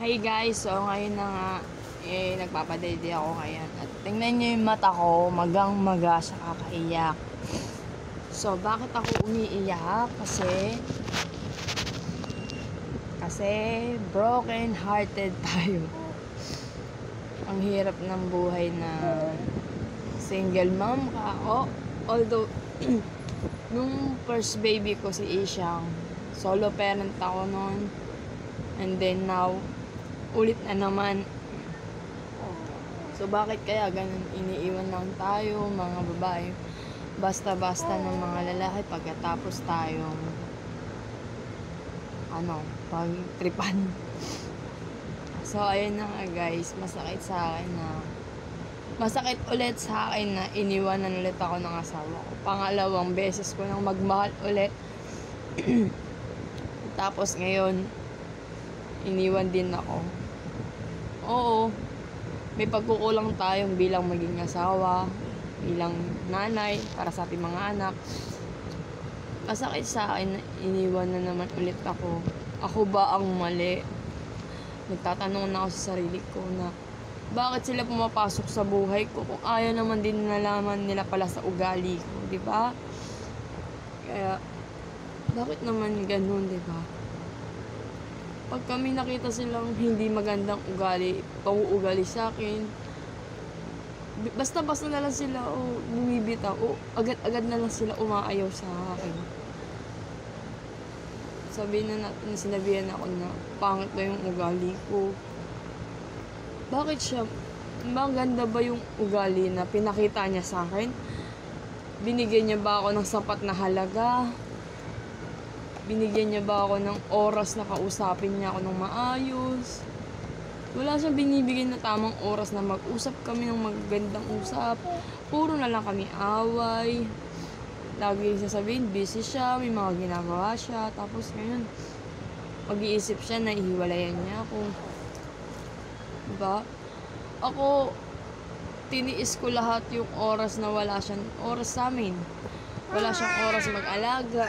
Hi guys, so ngayon na nga, nagpapadede ako ngayon. At tingnan nyo yung mata ko, magang-maga sa kakaiyak. So, bakit ako umiiyak? Kasi broken-hearted tayo. Ang hirap ng buhay na single mom ka. Although, nung first baby ko si Isyang, solo parent ako noon. And then now, ulit na naman. So, bakit kaya ganun? Iniiwan lang tayo, mga babae. Basta-basta ng mga lalaki pagkatapos tayong pagtripan. So, ayun na nga guys, masakit ulit sa akin na iniwanan ulit ako ng asawa ko. Pangalawang beses ko nang magmahal ulit. Tapos ngayon, iniwan din ako. Oo, may pagkukulang tayong bilang maging asawa, bilang nanay, para sa ating mga anak. Masakit sa akin na iniwan na naman ulit ako. Ako ba ang mali? Nagtatanong na ako sa sarili ko na bakit sila pumapasok sa buhay ko kung ayaw naman din nalaman nila pala sa ugali ko, di ba? Kaya, bakit naman ganun, di ba? Pag kami nakita silang hindi magandang ugali, pang-uugali sa akin, basta-basta na lang sila bumibitaw, agad-agad na lang sila umaayaw sa akin. Sabihin na natin, sinabihan ako na pangit na yung ugali ko. Bakit siya? Maganda ba yung ugali na pinakita niya sa akin? Binigyan niya ba ako ng sapat na halaga? Binigyan niya ba ako ng oras na kausapin niya ako ng maayos? Wala siyang binibigyan na tamang oras na mag-usap kami ng magandang usap. Puro na lang kami away. Lagi sasabihin, busy siya, may mga ginagawa siya. Tapos ngayon, mag-iisip siya na ihiwalayan niya ako. Diba? Ako, tiniis ko lahat yung oras na wala siyang oras sa amin. Wala siyang oras mag-alaga.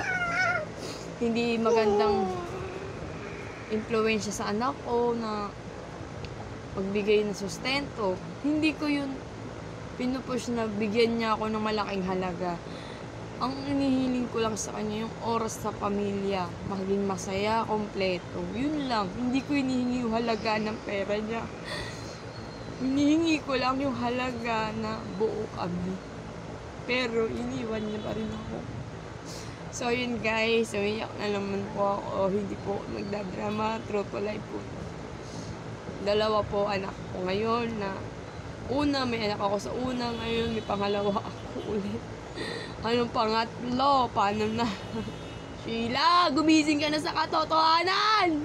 Hindi magandang influensya sa anak ko na magbigay ng sustento. Hindi ko yun pinupush na bigyan niya ako ng malaking halaga. Ang inihiling ko lang sa kanya yung oras sa pamilya, maging masaya, kompleto. Yun lang. Hindi ko hinihingi yung halaga ng pera niya. Hinihingi ko lang yung halaga na buo kami. Pero iniwan niya pa rin ako. So yun guys, umiyak na naman po ako. Hindi po nagdadrama, true to life po. Dalawa po anak ko ngayon na una, may anak ako sa una, ngayon may pangalawa ako ulit. Anong pangatlo? Paano na? Sheila, gumising ka na sa katotohanan!